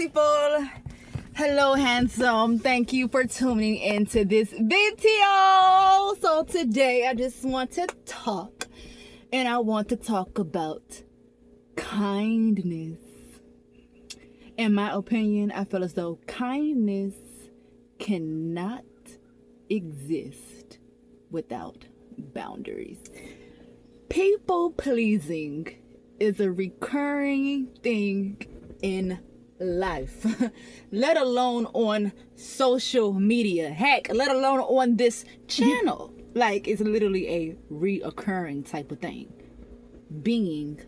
people. Hello, handsome. Thank you for tuning into this video. So today I just want to talk, and I want to talk about kindness. In my opinion, I feel as though kindness cannot exist without boundaries. People pleasing is a recurring thing in life, let alone on social media, heck, let alone on this channel. Like, it's literally a reoccurring type of thing, being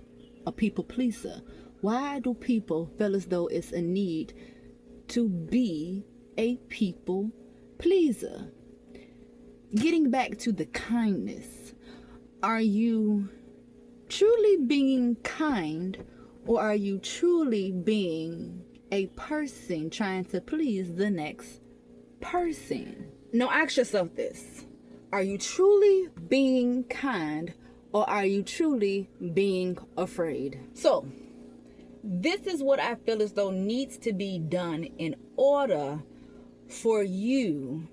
a people pleaser. Why do people feel as though it's a need to be a people pleaser? Getting back to the kindness, are you truly being kind, or are you truly being a person trying to please the next person? Now ask yourself this: are you truly being kind, or are you truly being afraid? So this is what I feel as though needs to be done in order for you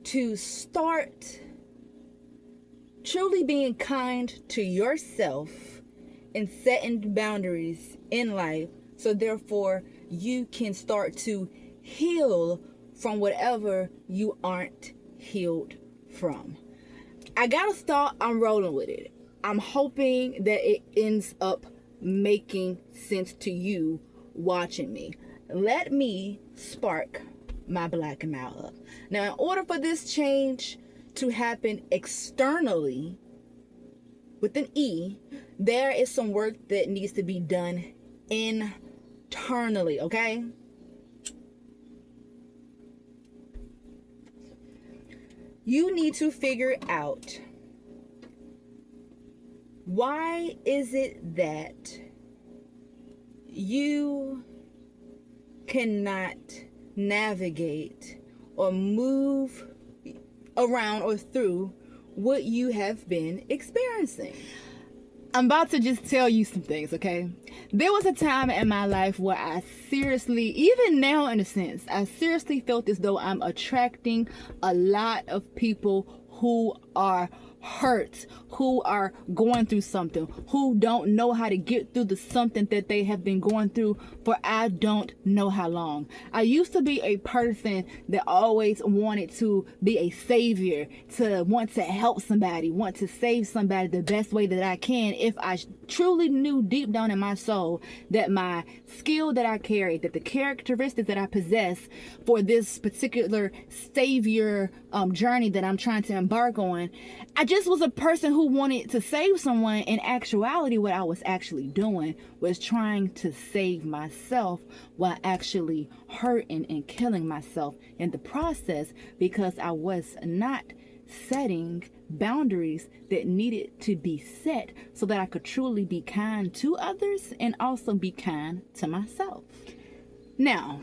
to start truly being kind to yourself and setting boundaries in life, so therefore you can start to heal from whatever you aren't healed from. I gotta start, I'm rolling with it. I'm hoping that it ends up making sense to you watching me. Let me spark my black and mild up. Now, in order for this change to happen externally with an E, there is some work that needs to be done internally, okay? You need to figure out, why is it that you cannot navigate or move around or through what you have been experiencing? I'm about to just tell you some things, okay? There was a time in my life where I seriously, even now in a sense, I seriously felt as though I'm attracting a lot of people who are hurt, who are going through something, who don't know how to get through the something that they have been going through for I don't know how long. I used to be a person that always wanted to be a savior, to want to help somebody, want to save somebody the best way that I can, if I truly knew deep down in my soul that my skill that I carried, that the characteristics that I possess for this particular savior journey that I'm trying to embark on, I just was a person who wanted to save someone. In actuality, what I was actually doing was trying to save myself while actually hurting and killing myself in the process, because I was not setting boundaries that needed to be set so that I could truly be kind to others and also be kind to myself. Now,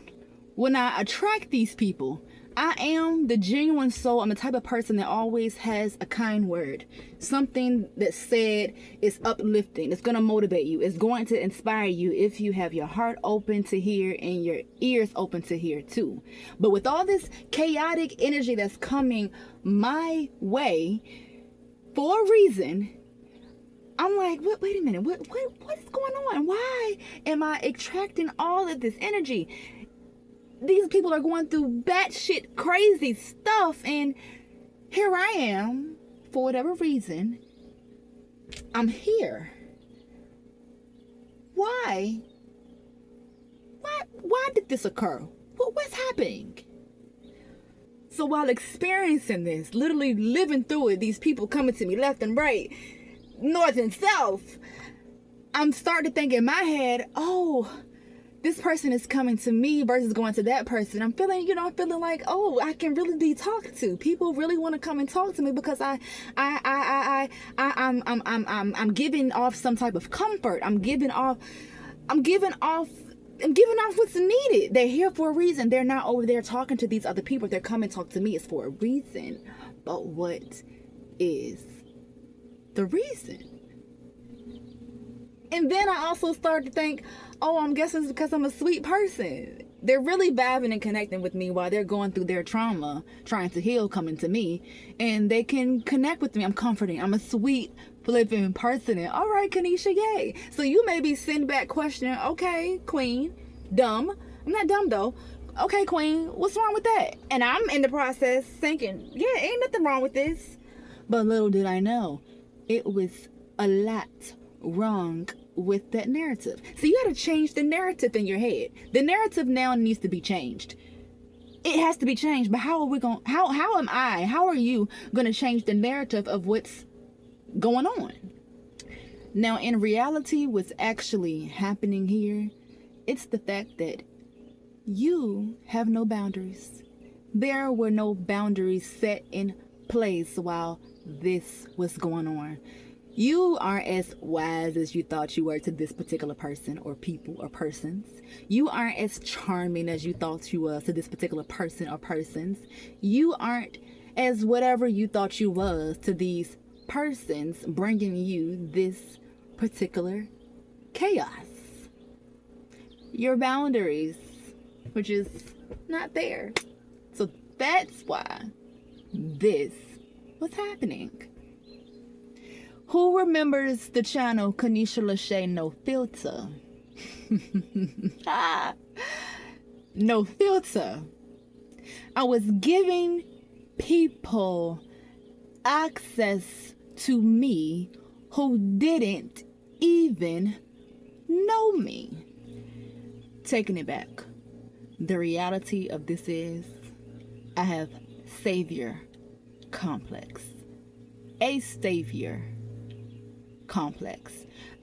when I attract these people, I am the genuine soul. I'm the type of person that always has a kind word. Something that said is uplifting. It's going to motivate you. It's going to inspire you if you have your heart open to hear and your ears open to hear too. But with all this chaotic energy that's coming my way for a reason, I'm like, wait a minute. What is going on? Why am I attracting all of this energy? These people are going through batshit crazy stuff, and here I am, for whatever reason, I'm here. Why did this occur? What's happening? So while experiencing this, literally living through it, these people coming to me left and right, north and south, I'm starting to think in my head, oh, this person is coming to me versus going to that person. I'm feeling like, oh, I can really be talked to. People really want to come and talk to me because I'm giving off some type of comfort. I'm giving off what's needed. They're here for a reason. They're not over there talking to these other people. They're coming to talk to me. It's for a reason. But what is the reason? And then I also started to think, Oh, I'm guessing it's because I'm a sweet person. They're really vibing and connecting with me while they're going through their trauma, trying to heal, coming to me. And they can connect with me. I'm comforting. I'm a sweet, flipping person. And all right, Kanisha, yay. So you may be sitting back questioning, okay, queen, dumb. I'm not dumb, though. Okay, queen, what's wrong with that? And I'm in the process thinking, yeah, ain't nothing wrong with this. But little did I know, it was a lot wrong with that narrative. So you got to change the narrative in your head. The narrative now needs to be changed. It has to be changed. But how are you going to change the narrative of what's going on? Now, in reality, what's actually happening here, it's the fact that you have no boundaries. There were no boundaries set in place while this was going on. You aren't as wise as you thought you were to this particular person or people or persons. You aren't as charming as you thought you was to this particular person or persons. You aren't as whatever you thought you was to these persons bringing you this particular chaos. Your boundaries, which is not there. So that's why this was happening. Who remembers the channel Kanisha Lachey No Filter? No Filter. I was giving people access to me who didn't even know me. Taking it back. The reality of this is I have savior complex. A savior complex.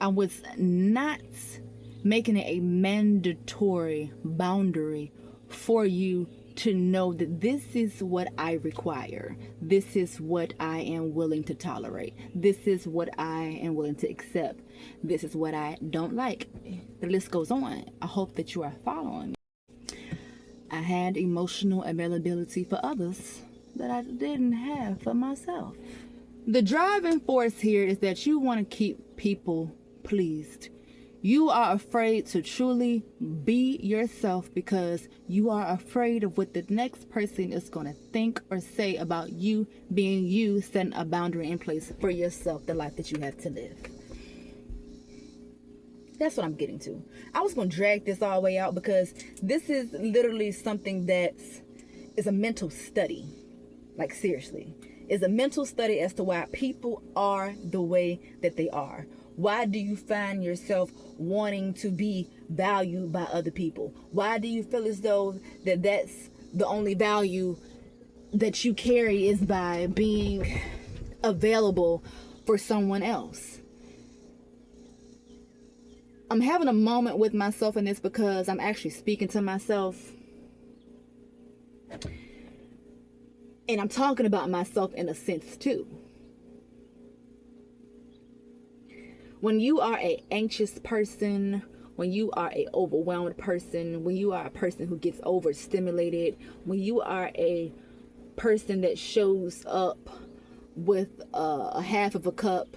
I was not making it a mandatory boundary for you to know that this is what I require. This is what I am willing to tolerate. This is what I am willing to accept. This is what I don't like. The list goes on. I hope that you are following me. I had emotional availability for others that I didn't have for myself. The driving force here is that you want to keep people pleased. You are afraid to truly be yourself because you are afraid of what the next person is going to think or say about you being you, setting a boundary in place for yourself, the life that you have to live. That's what I'm getting to. I was going to drag this all the way out because this is literally something that is a mental study. Like, seriously. It's a mental study as to why people are the way that they are. Why do you find yourself wanting to be valued by other people? Why do you feel as though that's the only value that you carry is by being available for someone else? I'm having a moment with myself in this because I'm actually speaking to myself. And I'm talking about myself in a sense too. When you are an anxious person, when you are an overwhelmed person, when you are a person who gets overstimulated, when you are a person that shows up with a half of a cup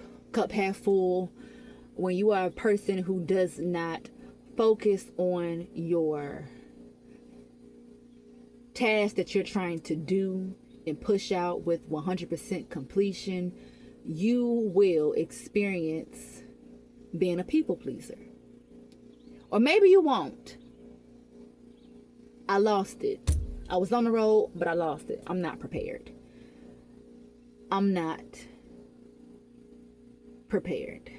half full, when you are a person who does not focus on your task that you're trying to do and push out with 100% completion, you will experience being a people pleaser. Or maybe you won't. I lost it. I was on the road, but I lost it. I'm not prepared. I'm not prepared.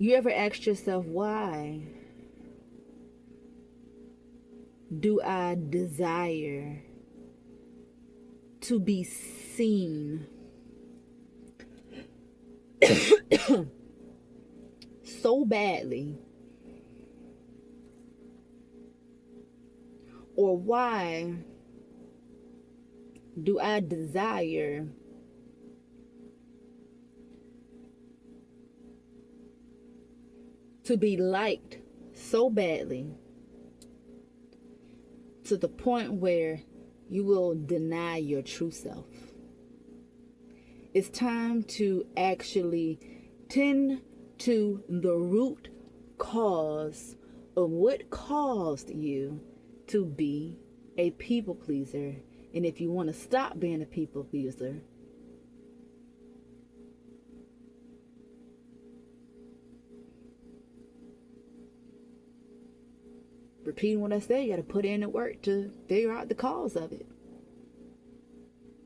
You ever asked yourself, why do I desire to be seen so badly? Or why do I desire to be liked so badly to the point where you will deny your true self. It's time to actually tend to the root cause of what caused you to be a people pleaser. And if you want to stop being a people pleaser, repeating what I said, you got to put in the work to figure out the cause of it.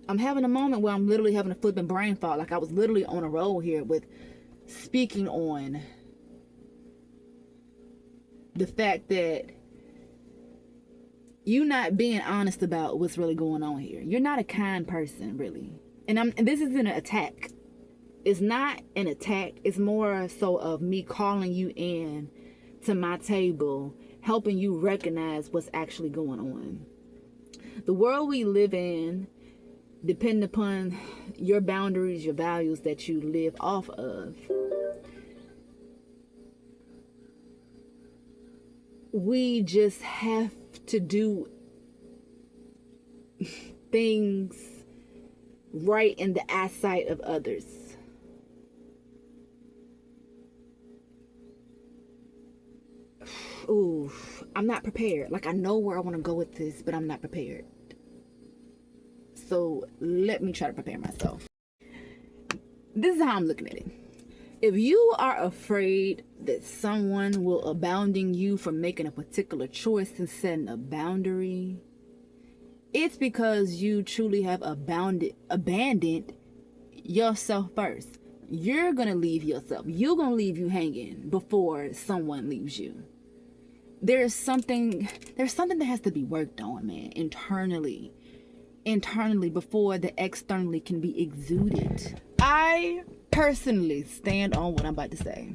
I'm having a moment where I'm literally having a flipping brain fog. Like I was literally on a roll here with speaking on the fact that you not being honest about what's really going on here. You're not a kind person, really. And this isn't an attack. It's not an attack. It's more so of me calling you in to my table, helping you recognize what's actually going on. The world we live in, depending upon your boundaries, your values that you live off of, we just have to do things right in the eyesight of others. Ooh, I'm not prepared. Like, I know where I want to go with this, but I'm not prepared. So let me try to prepare myself. This is how I'm looking at it. If you are afraid that someone will abandon you for making a particular choice and setting a boundary, it's because you truly have abandoned yourself first. You're going to leave yourself. You're going to leave you hanging before someone leaves you. There's something that has to be worked on, man, internally before the externally can be exuded. I personally stand on what I'm about to say.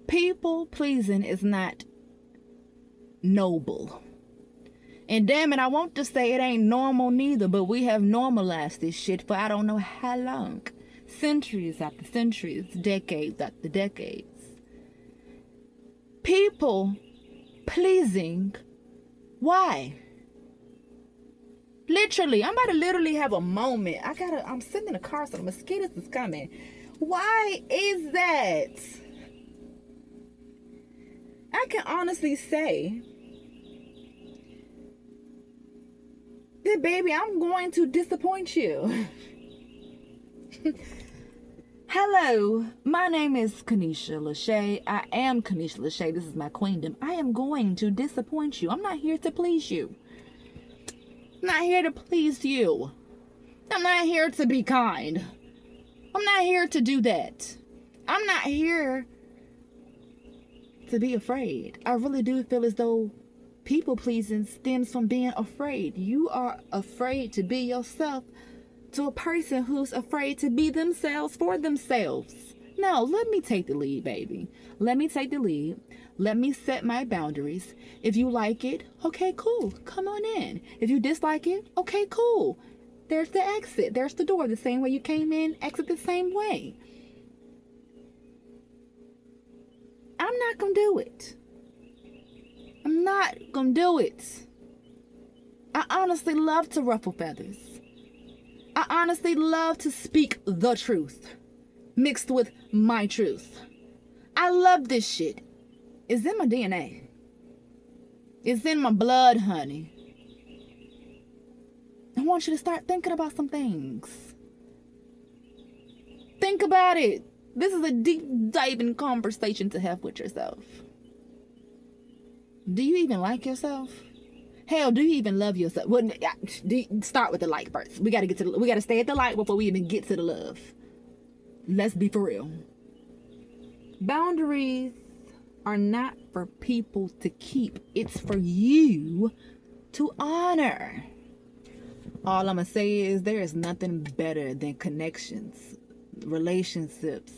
People pleasing is not noble. And damn it, I want to say it ain't normal neither, but we have normalized this shit for I don't know how long. Centuries after centuries, decades after decades. People pleasing, why? Literally, I'm about to literally have a moment. I'm sitting in a car, so the mosquitoes is coming. Why is that? I can honestly say that, baby, I'm going to disappoint you. Hello, my name is Kanisha Lachey. I am Kanisha Lachey. This is my queendom. I am going to disappoint you. I'm not here to please you. I'm not here to please you. I'm not here to be kind. I'm not here to do that. I'm not here to be afraid. I really do feel as though people pleasing stems from being afraid. You are afraid to be yourself to a person who's afraid to be themselves for themselves. No, let me take the lead, baby. Let me take the lead. Let me set my boundaries. If you like it, okay, cool. Come on in. If you dislike it, okay, cool. There's the exit. There's the door. The same way you came in, exit the same way. I'm not gonna do it. I'm not gonna do it. I honestly love to ruffle feathers. I honestly love to speak the truth mixed with my truth. I love this shit. It's in my DNA. It's in my blood, honey. I want you to start thinking about some things. Think about it. This is a deep diving conversation to have with yourself. Do you even like yourself? Hell, do you even love yourself? Well, start with the like first. We gotta stay at the like before we even get to the love. Let's be for real. Boundaries are not for people to keep. It's for you to honor. All I'm gonna say is there is nothing better than connections, relationships.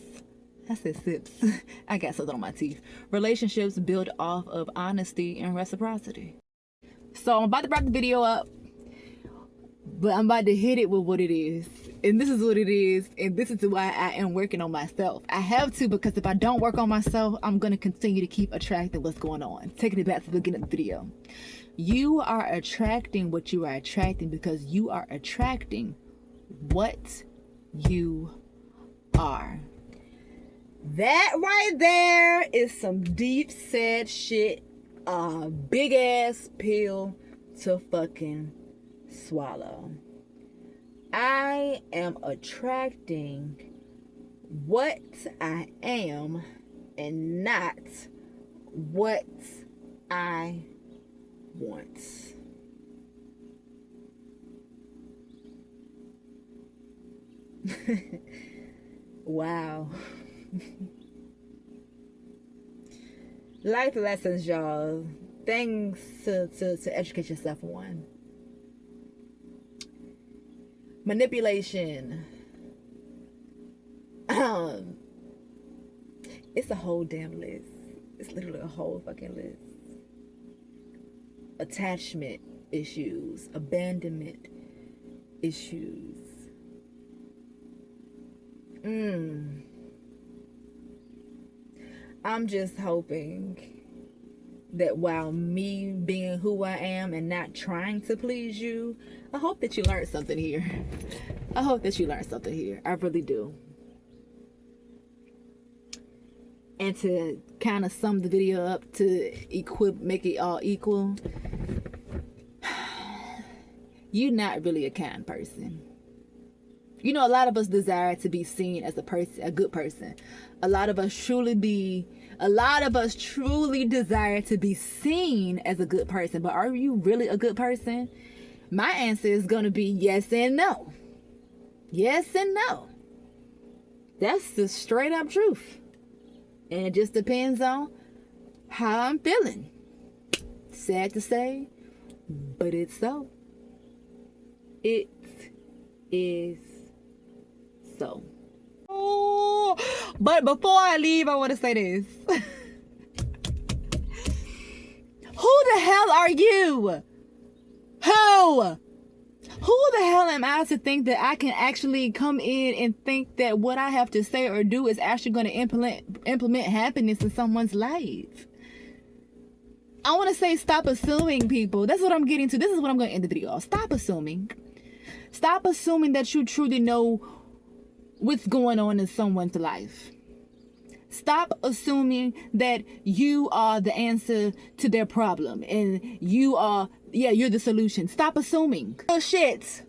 I said sips. I got something on my teeth. Relationships built off of honesty and reciprocity. So I'm about to wrap the video up, but I'm about to hit it with what it is. And this is what it is. And this is why I am working on myself. I have to, because if I don't work on myself, I'm going to continue to keep attracting what's going on. Taking it back to the beginning of the video. You are attracting what you are attracting because you are attracting what you are. That right there is some deep, sad shit. Big ass pill to fucking swallow. I am attracting what I am and not what I want. Wow. Life lessons, y'all. Things to educate yourself on. Manipulation. It's a whole damn list. It's literally a whole fucking list. Attachment issues, abandonment issues. I'm just hoping that while me being who I am and not trying to please you, I hope that you learned something here. I hope that you learned something here. I really do. And to kind of sum the video up to make it all equal, you're not really a kind person. You know, a lot of us desire to be seen as a good person. A lot of us truly desire to be seen as a good person. But are you really a good person? My answer is going to be yes and no. Yes and no. That's the straight up truth. And it just depends on how I'm feeling. Sad to say, but it's so. It is so. Oh, but before I leave, I want to say this. Who the hell are you? Who the hell am I to think that I can actually come in and think that what I have to say or do is actually going to implement happiness in someone's life? I want to say stop assuming, people. That's what I'm getting to. This is what I'm going to end the video off. Stop assuming. Stop assuming that you truly know what's going on in someone's life. Stop assuming that you are the answer to their problem and you're the solution. Stop assuming. Bullshit.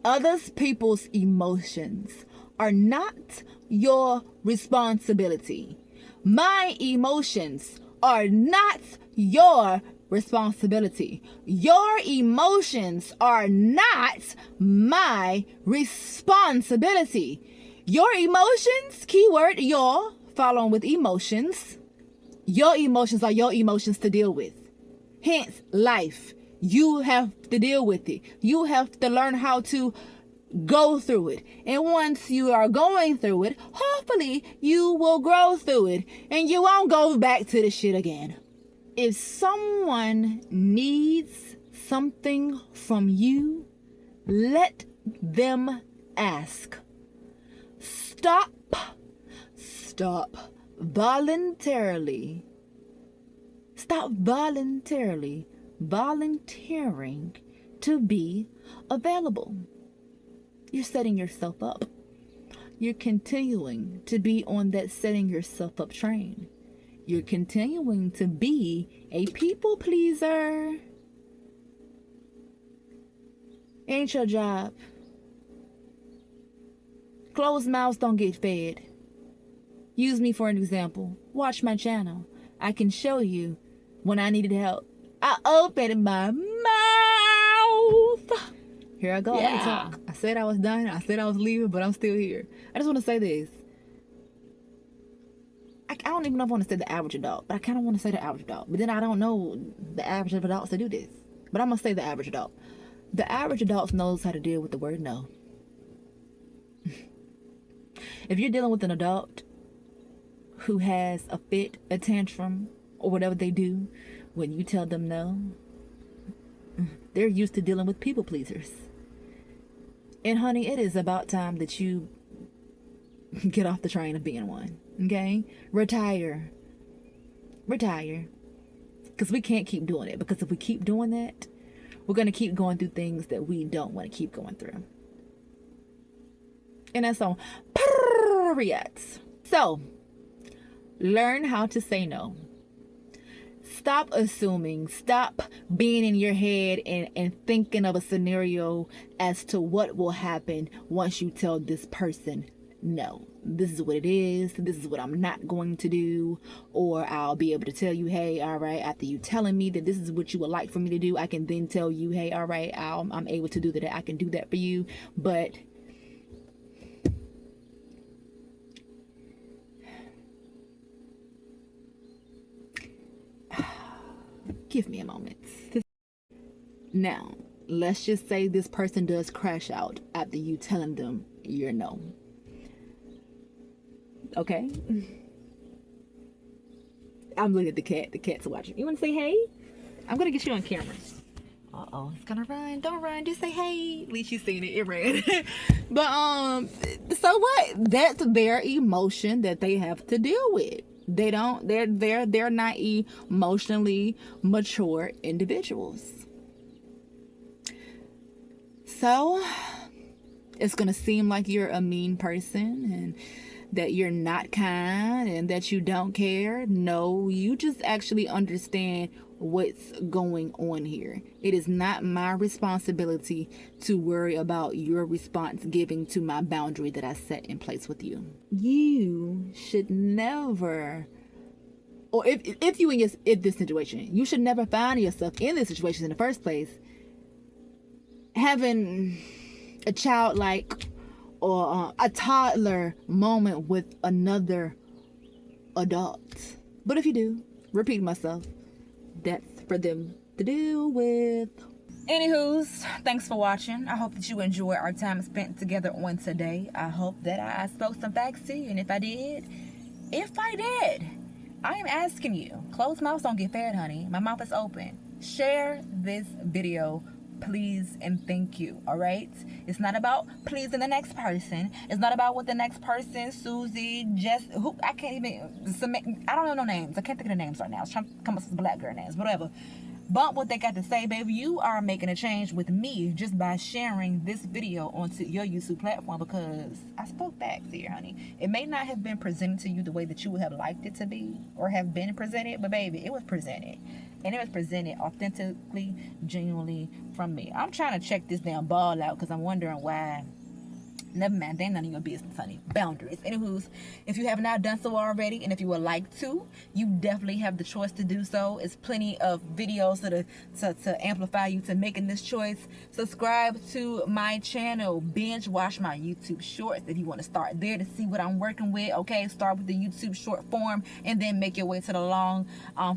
Other people's emotions are not your responsibility. My emotions are not your responsibility. Your emotions are not my responsibility. Your emotions, keyword your, following with emotions. Your emotions are your emotions to deal with. Hence, life. You have to deal with it. You have to learn how to go through it. And once you are going through it, hopefully you will grow through it and you won't go back to the shit again. If someone needs something from you, let them ask. Stop voluntarily volunteering to be available. You're setting yourself up. You're continuing to be on that setting yourself up train. You're continuing to be a people pleaser. Ain't your job. Closed mouths don't get fed. Use me for an example. Watch my channel. I can show you when I needed help. I opened my mouth. Here I go. Yeah. I talk. I said I was done. I said I was leaving, but I'm still here. I just want to say this. I don't even know if I want to say the average adult, but I kind of want to say the average adult. But then I don't know the average of adults that do this. But I'm going to say the average adult. The average adult knows how to deal with the word no. If you're dealing with an adult who has a fit, a tantrum, or whatever they do, when you tell them no, they're used to dealing with people pleasers. And honey, it is about time that you get off the train of being one. Okay? Retire. Because we can't keep doing it. Because if we keep doing that, we're going to keep going through things that we don't want to keep going through. And that's on periods. So, learn how to say no. Stop assuming. Stop being in your head and thinking of a scenario as to what will happen once you tell this person no. This is what it is. This is what I'm not going to do. Or I'll be able to tell you, hey, all right, after you telling me that this is what you would like for me to do, I can then tell you, hey, all right, I'm able to do that. I can do that for you. But give me a moment. Now, let's just say this person does crash out after you telling them you're no. Okay? I'm looking at the cat. The cat's watching. You want to say hey? I'm going to get you on camera. Uh-oh. It's going to run. Don't run. Just say hey. At least you seen it. It ran. But, so what? That's their emotion that they have to deal with. They're not emotionally mature individuals. So, it's going to seem like you're a mean person and that you're not kind and that you don't care. No, you just actually understand what's going on here. It is not my responsibility to worry about your response giving to my boundary that I set in place with you. You should never, or if you in this situation, you should never find yourself in this situation in the first place, having a childlike or a toddler moment with another adult. But if you do, repeat myself, that's for them to deal with. Anywho's, thanks for watching. I hope that you enjoyed our time spent together on today. I hope that I spoke some facts to you, and if I did, I am asking you, closed mouths don't get fed, honey. My mouth is open. Share this video, please and thank you. All right, it's not about pleasing the next person. It's not about what the next person, Susie, Jess, who I can't even, I don't know no names. I can't think of the names right now. I was trying to come up with some black girl names, whatever. Bump what they got to say, baby. You are making a change with me just by sharing this video onto your YouTube platform, because I spoke facts here, honey. It may not have been presented to you the way that you would have liked it to be or have been presented, but baby, it was presented. And it was presented authentically, genuinely from me. I'm trying to check this damn ball out because I'm wondering why. Never mind, they ain't none of your business, honey. Boundaries. Anywho's, if you have not done so already, and if you would like to, you definitely have the choice to do so. It's plenty of videos to amplify you to making this choice. Subscribe to my channel. Binge watch my YouTube shorts if you want to start there to see what I'm working with. Okay, start with the YouTube short form and then make your way to the long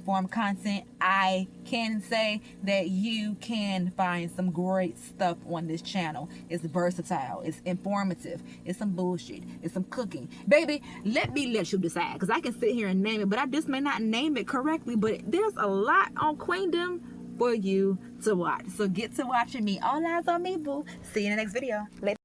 form content. I can say that you can find some great stuff on this channel. It's versatile. It's informative. It's some bullshit. It's some cooking. Baby, let me let you decide, because I can sit here and name it, but I just may not name it correctly. But there's a lot on Queendom for you to watch. So get to watching me. All eyes on me, boo. See you in the next video. Later.